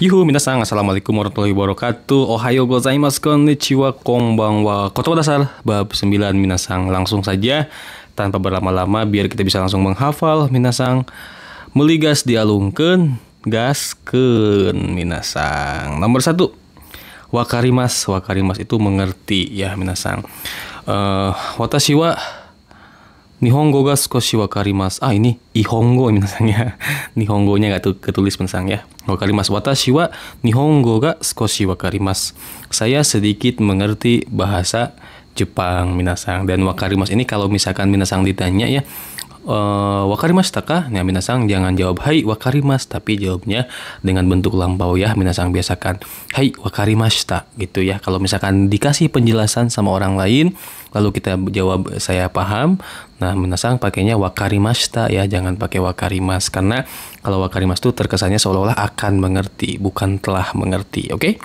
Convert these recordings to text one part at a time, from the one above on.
Yuhu, minasan, assalamualaikum warahmatullahi wabarakatuh. Ohayo gozaimasu, konnichiwa, konbanwa. Koto dasar bab 9 minasan. Langsung saja tanpa berlama-lama biar kita bisa langsung menghafal minasan. Meligas dialungkeun, gaskeun minasan. Nomor 1. Wakarimas. Wakarimas itu mengerti ya minasan. Watashi wa Nihongo ga skoshi wakarimasu. Ini Ihongo minasan ya. Nihongonya nggak ketulis minasan ya. Wakarimasu. Watashi wa Nihongo ga skoshi wakarimasu. Saya sedikit mengerti bahasa Jepang minasan. Dan wakarimasu ini kalau misalkan minasan ditanya ya, wakarimashita ka? Nah, minasan jangan jawab hai wakarimasu, tapi jawabnya dengan bentuk lampau ya. Minasan biasakan hai wakarimashita gitu ya. Kalau misalkan dikasih penjelasan sama orang lain lalu kita jawab saya paham, nah minasan pakainya wakarimashita ya, jangan pakai wakarimas, karena kalau wakarimas itu terkesannya seolah-olah akan mengerti, bukan telah mengerti. Oke?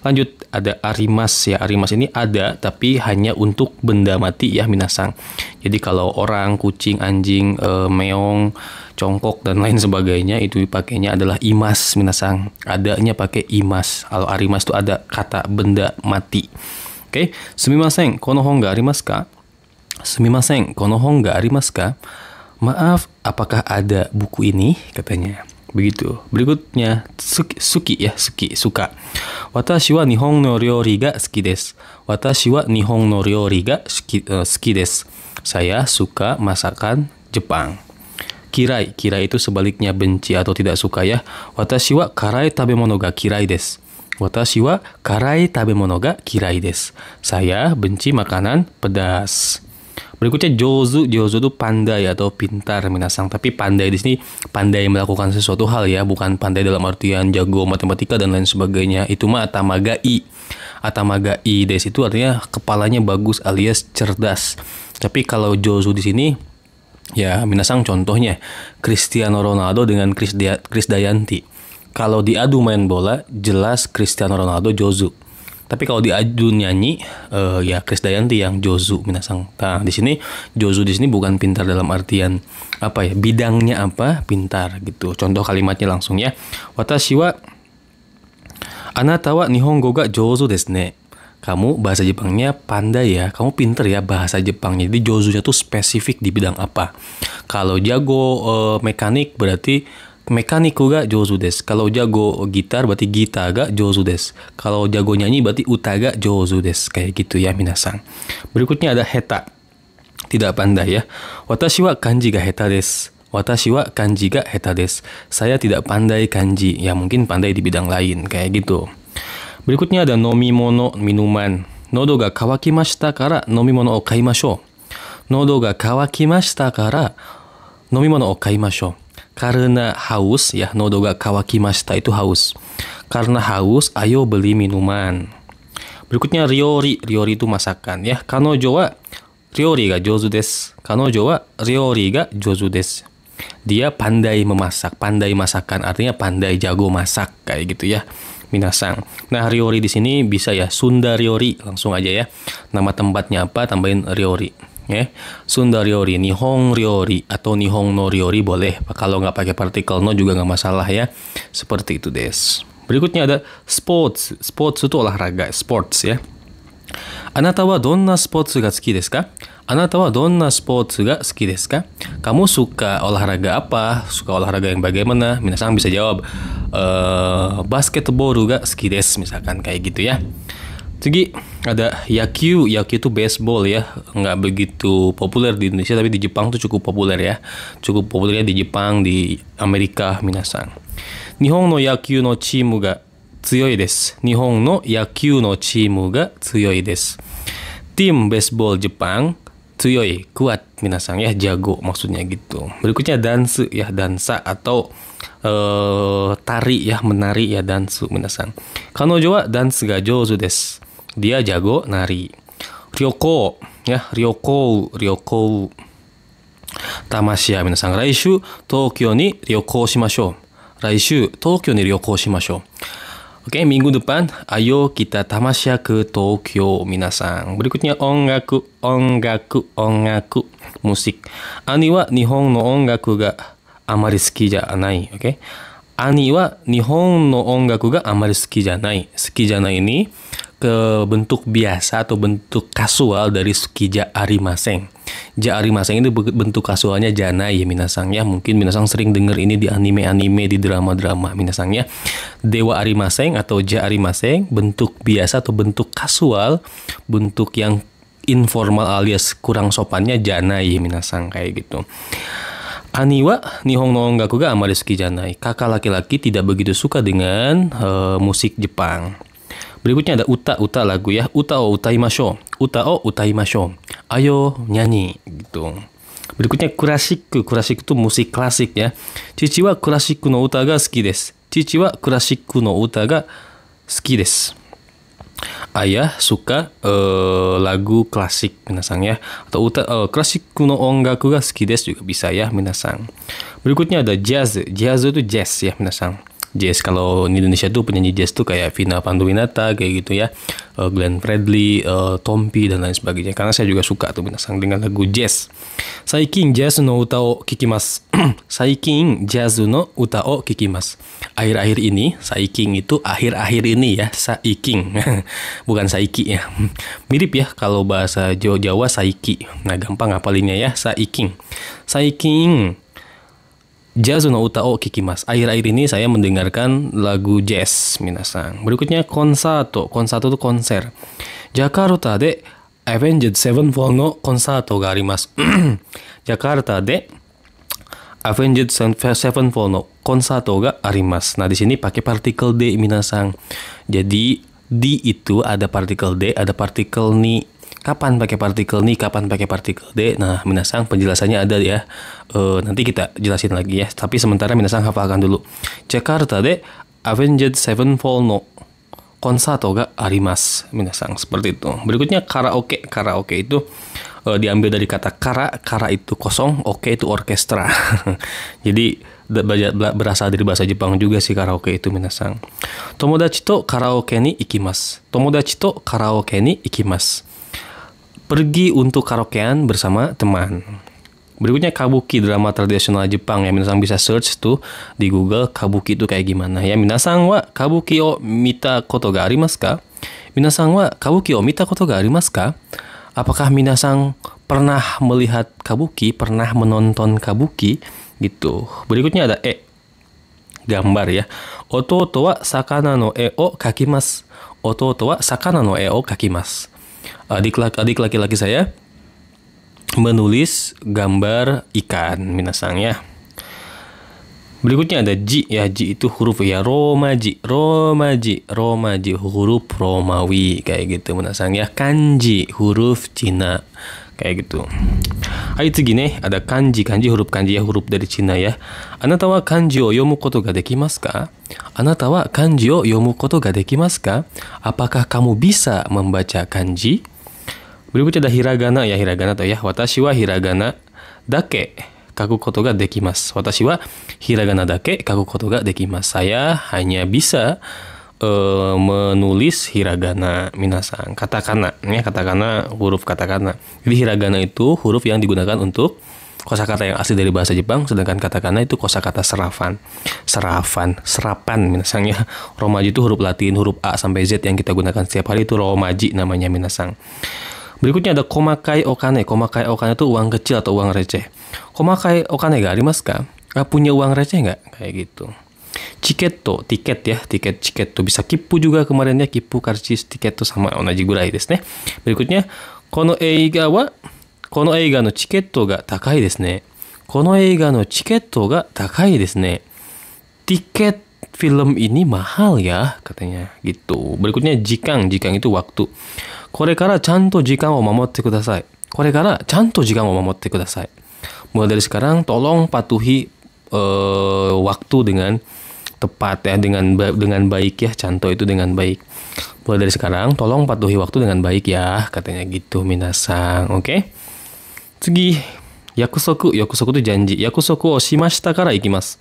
Lanjut, ada arimas ya. Arimas ini ada tapi hanya untuk benda mati ya minasan. Jadi kalau orang, kucing, anjing, meong, congkok dan lain sebagainya itu dipakainya adalah imas minasan. Adanya pakai imas. Kalau arimas itu ada kata benda mati. Oke, sumimasen, kono hon ga arimasu ka? Sumimasen, kono hon ga arimasu ka? Maaf, apakah ada buku ini? Katanya. Begitu. Berikutnya, suki ya, suka. Watashi wa nihon no ryori ga suki desu. Watashi wa nihon no ryori ga suki desu. Saya suka masakan Jepang. Kirai itu sebaliknya benci atau tidak suka ya. Watashi wa karai tabemono ga kirai desu. Watashi wa karai tabemono ga kirai desu. Saya benci makanan pedas. Berikutnya jozu itu pandai atau pintar minasan. Tapi pandai di sini pandai melakukan sesuatu hal ya, bukan pandai dalam artian jago matematika dan lain sebagainya. Itu mah atamagai. Atamagai desu itu artinya kepalanya bagus alias cerdas. Tapi kalau jozu di sini ya minasan contohnya Cristiano Ronaldo dengan Krisdayanti. Kalau diadu main bola jelas Cristiano Ronaldo jozu. Tapi kalau diadu nyanyi ya Krisdayanti yang jozu minasan. Nah, di sini jozu di sini bukan pintar dalam artian apa ya? Bidangnya apa? Pintar gitu. Contoh kalimatnya langsung ya. Watashi wa anata wa nihongo ga jozu desu ne. Kamu bahasa Jepangnya pandai ya. Kamu pintar ya bahasa Jepangnya. Jadi jozunya tuh spesifik di bidang apa. Kalau jago mekanik berarti mekaniku ga jozu desu. Kalau jago gitar berarti gita ga jozu desu. Kalau jago nyanyi berarti uta ga jozu desu. Kayak gitu ya minasan. Berikutnya ada heta. Tidak pandai ya. Watashi wa kanji ga heta desu. Watashi wa kanji ga heta desu. Saya tidak pandai kanji. Ya mungkin pandai di bidang lain. Kayak gitu. Berikutnya ada nomimono, minuman. Nodo ga kawakimashita kara nomimono o kaimashou. Nodo ga kawakimashita kara nomimono o kaimashou. Karena haus ya, nodo ga kawakimashita itu haus. Karena haus, ayo beli minuman. Berikutnya ryori. Ryori itu masakan ya. Kanojo wa ryori ga jozu desu. Kanojo wa ryori ga jozu desu. Dia pandai memasak, pandai masakan artinya pandai jago masak kayak gitu ya. Minasan. Nah, ryori di sini bisa ya Sunda ryori, langsung aja ya. Nama tempatnya apa tambahin ryori. Ya, Sunda ryori, Nihon ryori atau Nihon no ryori boleh. Kalau nggak pakai partikel no juga nggak masalah ya. Seperti itu des. Berikutnya ada sports. Sports itu olahraga, sports ya. Anata wa donna sports ga suki desu ka? Anata wa donna sports ga suki desu ka? Kamu suka olahraga apa? Suka olahraga yang bagaimana? Minasan bisa jawab basketball ga suki desu misalkan kayak gitu ya. Jadi ada yakyu. Yakyu itu baseball ya. Nggak begitu populer di Indonesia, tapi di Jepang tuh cukup populer ya. Cukup populer ya di Jepang, di Amerika minasan. Nihon no yakyu no chimu ga tsuyoi desu. Nihon no yakyu no chimu ga tsuyoi desu. Tim baseball Jepang tsuyoi, kuat minasan ya, jago maksudnya gitu. Berikutnya dansu ya, dansa atau tari ya, menari ya, dansu minasan. Kanojo wa dansu ga jozu desu. Dia jago nari. Ryoko ya, ryoko. Tamasya minasan. Raishu Tokyo ni ryoko shimashou. Raishu Tokyo ni ryoko shimashou. Oke, minggu depan ayo kita tamasya ke Tokyo minasan. Berikutnya ongaku, musik. Ani wa nihon no ongaku ga amari suki ja nai. Oke. Ani wa Nihon no ongaku ga amari suki janai. Suki janai ini ke bentuk biasa atau bentuk kasual dari suki ja arimasen. Ja arimasen itu bentuk kasualnya janai ya minasang ya. Mungkin minasang sering dengar ini di anime-anime, di drama-drama minasang ya. Dewa arimasen atau ja arimasen, bentuk biasa atau bentuk kasual, bentuk yang informal alias kurang sopannya janai ya minasang kayak gitu. Ani wa Nihon no ongaku ga amari suki janai. Kakak laki-laki tidak begitu suka dengan musik Jepang. Berikutnya ada uta lagu ya. Uta o utaimashou. Uta o utaimashou. Ayo nyanyi gitu. Berikutnya kurasiku. Kurasiku itu musik klasik ya. Chichi wa kurasiku no uta ga suki desu. Chichi wa kurasiku no uta ga suki desu. Ayah suka lagu klasik minasang ya, atau klasiku no ongaku ga suki desu juga bisa ya minasang. Berikutnya ada jazz. Jazz itu jazz ya minasang. Jazz kalau di Indonesia tuh penyanyi jazz tuh kayak Vina Panduwinata kayak gitu ya, Glenn Fredly, Tompi dan lain sebagainya. Karena saya juga suka tuh minasang dengan lagu jazz. Saikin jazz no uta o kikimasu. Saikin jazz no uta o kikimasu. Akhir-akhir ini, saikin itu akhir-akhir ini ya, saikin. Bukan saiki ya. Mirip ya kalau bahasa Jawa saiki. Nah, gampang ngapalinnya ya, saikin. Saikin jazz no uta o kikimasu. Akhir-akhir ini saya mendengarkan lagu jazz minasang. Berikutnya konsato. Konsato itu konser. Jakarta de Avenged Sevenfold no konsato ga arimasu. Jakarta de Avenged Sevenfold no konsato ga arimasu. Nah, di sini pakai partikel D minasang. Jadi di itu ada partikel D, ada partikel ni. Kapan pakai partikel ni, kapan pakai partikel D? Nah, minasang penjelasannya ada ya. Nanti kita jelasin lagi ya. Tapi sementara minasang hafalkan dulu. Jakarta de Avenged Sevenfold no konsato ga arimasu. Minasang seperti itu. Berikutnya karaoke. Karaoke itu diambil dari kata kara. Kara itu kosong, oke itu orkestra. Jadi berasal dari bahasa Jepang juga sih karaoke itu minasang. Tomodachi to karaoke ni ikimasu. Tomodachi to karaoke ni ikimasu. Pergi untuk karaokean bersama teman. Berikutnya kabuki, drama tradisional Jepang ya. Minasang bisa search tuh di Google kabuki itu kayak gimana ya. Minasang wa kabuki o mita koto ga arimasu ka? Minasang wa kabuki o mita koto ga arimasu ka? Apakah minasang pernah melihat kabuki, pernah menonton kabuki gitu. Berikutnya ada gambar ya. Ototo wa sakana no e o kakimasu. Ototo wa sakana no e o kakimasu. Adik laki-laki saya menulis gambar ikan minasang ya. Berikutnya ada ji ya. Ji itu huruf ya, romaji huruf Romawi kayak gitu minasang ya. Kanji huruf Cina kayak gitu. Hai tsugi ne, ada kanji huruf kanji ya, huruf dari Cina ya. Anata wa kanji o yomu koto ga dekimasu ka? Anata wa kanji o yomu koto ga dekimasu ka? Apakah kamu bisa membaca kanji? Berikutnya ada hiragana ya, hiragana tuh ya. Watashi wa hiragana dake kaku koto ga dekimasu. Watashi wa hiragana dake kaku koto ga dekimasu. Saya hanya bisa menulis hiragana minasang. Katakana ya, katakana huruf katakana. Jadi hiragana itu huruf yang digunakan untuk kosakata yang asli dari bahasa Jepang, sedangkan katakana itu kosakata serapan minasang ya. Romaji itu huruf Latin, huruf A sampai Z yang kita gunakan setiap hari itu romaji namanya minasang. Berikutnya ada komakai okane. Komakai okane itu uang kecil atau uang receh. Komakai okane ga arimasu ka? Punya uang receh nggak? Kayak gitu. Chiketo, tiket ya. Tiket tuh bisa kipu juga kemarin ya. Kipu, karcis, tiket tuh sama onaji gurai desu ne. Berikutnya, kono eiga no chiketo ga takai desu ne. Kono eiga no chiketo ga takai desu ne. Tiket film ini mahal ya, katanya gitu. Berikutnya jikang itu waktu. Kore kara chanto jikan o mamotte kudasai. Kore kara chanto jikan o mamotte kudasai. Mulai dari sekarang tolong patuhi waktu dengan tepat ya, dengan baik ya. Chanto itu dengan baik. Mulai dari sekarang tolong patuhi waktu dengan baik ya, katanya gitu minasang. Oke. Tsugi, yakusoku itu janji. Yakusoku o shimashita kara ikimasu.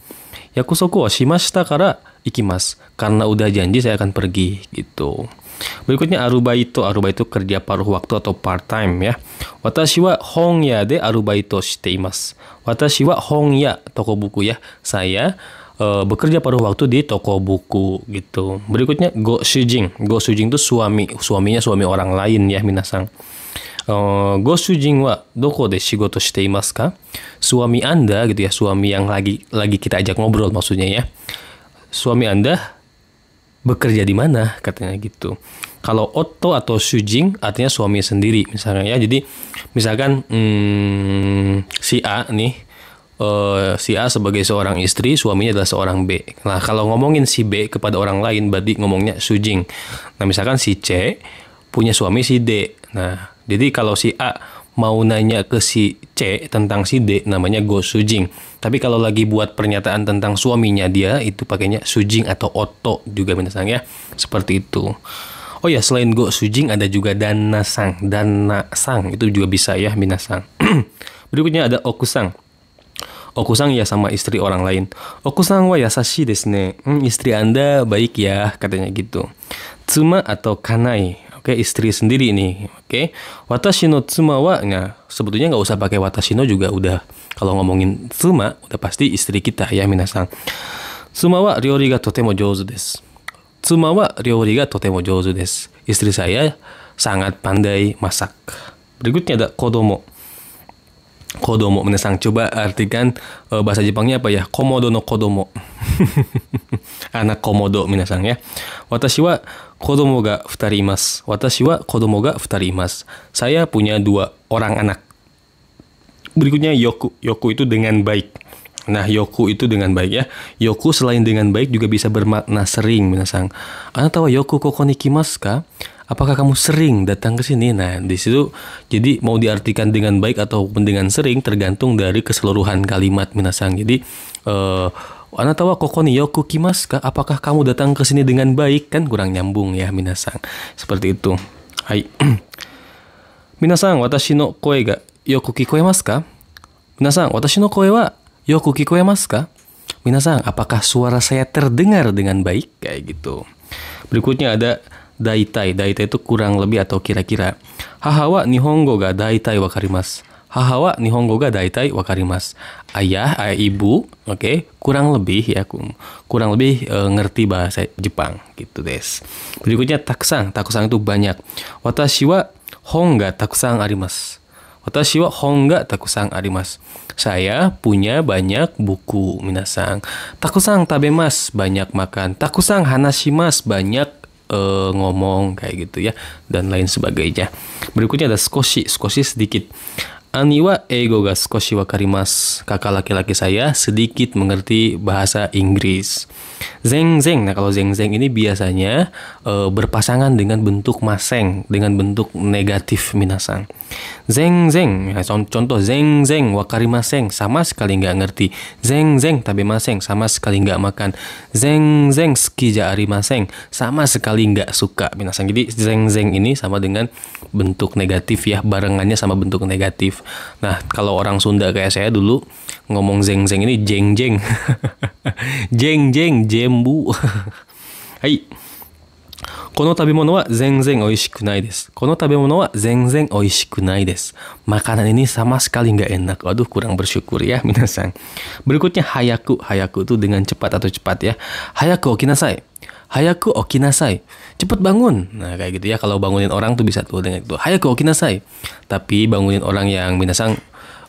Yakusoku o shimashita kara ikimasu. Karena udah janji saya akan pergi gitu. Berikutnya arubaito kerja paruh waktu atau part time ya. Watashi wa honya de arubaito shite imasu. Watashi wa honya, toko buku ya. Saya bekerja paruh waktu di toko buku gitu. Berikutnya go shujin. Go shujin itu suaminya suami orang lain ya minasang. Go shujin wa doko de shigoto shite imasu ka? Suami Anda gitu ya, suami yang lagi kita ajak ngobrol maksudnya ya. Suami Anda bekerja di mana katanya gitu. Kalau otto atau shujin artinya suami sendiri misalnya ya. Jadi misalkan si A nih, si A sebagai seorang istri, suaminya adalah seorang B. Nah, kalau ngomongin si B kepada orang lain berarti ngomongnya shujin. Nah, misalkan si C punya suami si D. Nah, jadi kalau si A mau nanya ke si C tentang si D namanya go shujin. Tapi kalau lagi buat pernyataan tentang suaminya dia itu pakainya shujin atau otto juga minasang ya. Seperti itu. Oh ya, selain go shujin ada juga danasang. Danasang itu juga bisa ya minasang. Berikutnya ada okusang. Okusang ya sama istri orang lain. Okusang wa yasashi desu ne. Istri Anda baik ya katanya gitu. Tsuma atau kanai. Oke, istri sendiri ini. Oke. Watashi no tsuma wa, nah, sebetulnya nggak usah pakai watashi no juga udah. Kalau ngomongin tsuma, udah pasti istri kita ya minasang. Tsuma wa ryori ga totemo jouzu desu. Tsuma wa ryori ga totemo jouzu desu. Istri saya sangat pandai masak. Berikutnya ada kodomo. Kodomo minasang, coba artikan bahasa Jepangnya apa ya? Komodo no kodomo. Anak komodo minasang ya. Watashi wa kodomo ga futari imasu. Watashi wa kodomo ga futari imasu. Saya punya 2 orang anak. Berikutnya yoku. Yoku itu dengan baik. Nah, yoku itu dengan baik ya. Yoku selain dengan baik juga bisa bermakna sering minasang. Anata wa yoku koko ni kimasu ka? Apakah kamu sering datang ke sini? Nah, di situ jadi mau diartikan dengan baik ataupun dengan sering tergantung dari keseluruhan kalimat minasang. Jadi anata wa koko ni yoku kimasu ka? Apakah kamu datang ke sini dengan baik? Kan kurang nyambung ya minasang. Seperti itu. Hai. Minasang, watashi no koe ga yoku kikoemasu ka? Minasang, watashi no koe wa yoku kikoemasu ka? Minasang, apakah suara saya terdengar dengan baik? Kayak gitu. Berikutnya ada daitai. Daitai itu kurang lebih atau kira-kira. Haha wa nihongo ga daitai wakarimasu. Haha wa nihongo ga daitai wakarimasu. Ayah, ibu, oke, kurang lebih ya, kurang lebih ngerti bahasa Jepang gitu des. Berikutnya takusang. Takusang itu banyak. Watashi wa hon ga takusang arimasu. Watashi wa hon ga takusang arimasu. Saya punya banyak buku minasang. Takusang tabemasu, banyak makan. Takusang hanashimasu, banyak ngomong kayak gitu ya, dan lain sebagainya. Berikutnya ada skoshi. Skoshi sedikit. Ani wa eigo ga skoshi wakarimasu. Kakak laki-laki saya sedikit mengerti bahasa Inggris. Zeng-zeng. Nah, kalau zeng-zeng ini biasanya berpasangan dengan bentuk maseng, dengan bentuk negatif minasang. Zeng-zeng. Nah, contoh zeng-zeng wakarimaseng, sama sekali nggak ngerti. Zeng-zeng tabemaseng, sama sekali nggak makan. Zeng-zeng suki ja arimaseng, sama sekali nggak suka minasang. Jadi zeng-zeng ini sama dengan bentuk negatif ya, barengannya sama bentuk negatif. Nah, kalau orang Sunda kayak saya dulu ngomong zeng-zeng ini jeng-jeng. Jeng-jeng, jembu. Hai. Kono tabemono wa zenzen oishiku nai desu. Kono tabemono wa zenzen oishiku nai desu. Makanan ini sama sekali nggak enak. Waduh, kurang bersyukur ya minasang. Berikutnya hayaku. Hayaku itu dengan cepat atau cepat ya. Hayaku okinasai. Hayaku okinasai. Cepat bangun. Nah, kayak gitu ya. Kalau bangunin orang tuh bisa tuh dengan itu. Hayaku okinasai. Tapi bangunin orang yang minasang,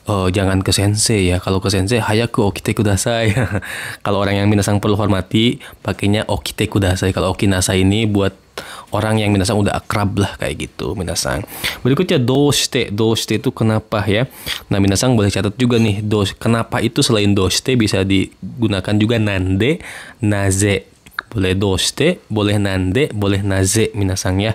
jangan ke sensei ya. Kalau ke sensei, hayaku okite kudasai. Kalau orang yang minasang perlu hormati, pakainya okite kudasai. Kalau okinasai ini buat orang yang minasang udah akrab lah kayak gitu minasang. Berikutnya doshite. Doshite itu kenapa ya. Nah, minasang boleh catat juga nih. Kenapa itu selain doshite bisa digunakan juga nande, naze. Boleh doshite, boleh nande, boleh naze minasang ya.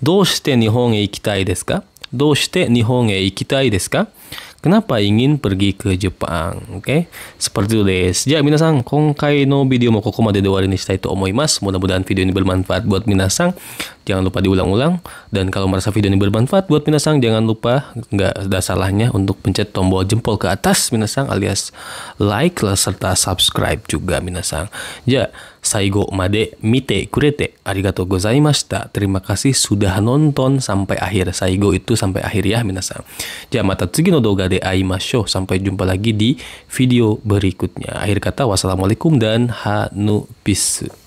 Doshite Nihon e ikitai desu ka? Doshite Nihon e ikitai desu ka? Kenapa ingin pergi ke Jepang? Oke, seperti itu desu. Ya, minasang, konkai no video mo kokomade de owari ni shitai to omoimasu. Mudah-mudahan video ini bermanfaat buat minasang. Jangan lupa diulang-ulang. Dan kalau merasa video ini bermanfaat buat minasang, jangan lupa, nggak ada salahnya untuk pencet tombol jempol ke atas minasang, alias like serta subscribe juga minasang. Ja, saigo made mite kurete arigatou gozaimashita. Terima kasih sudah nonton sampai akhir. Saigo itu sampai akhir ya minasang. Ja, mata tsugi no doga de aimashou. Sampai jumpa lagi di video berikutnya. Akhir kata, wassalamualaikum dan hanu pisu.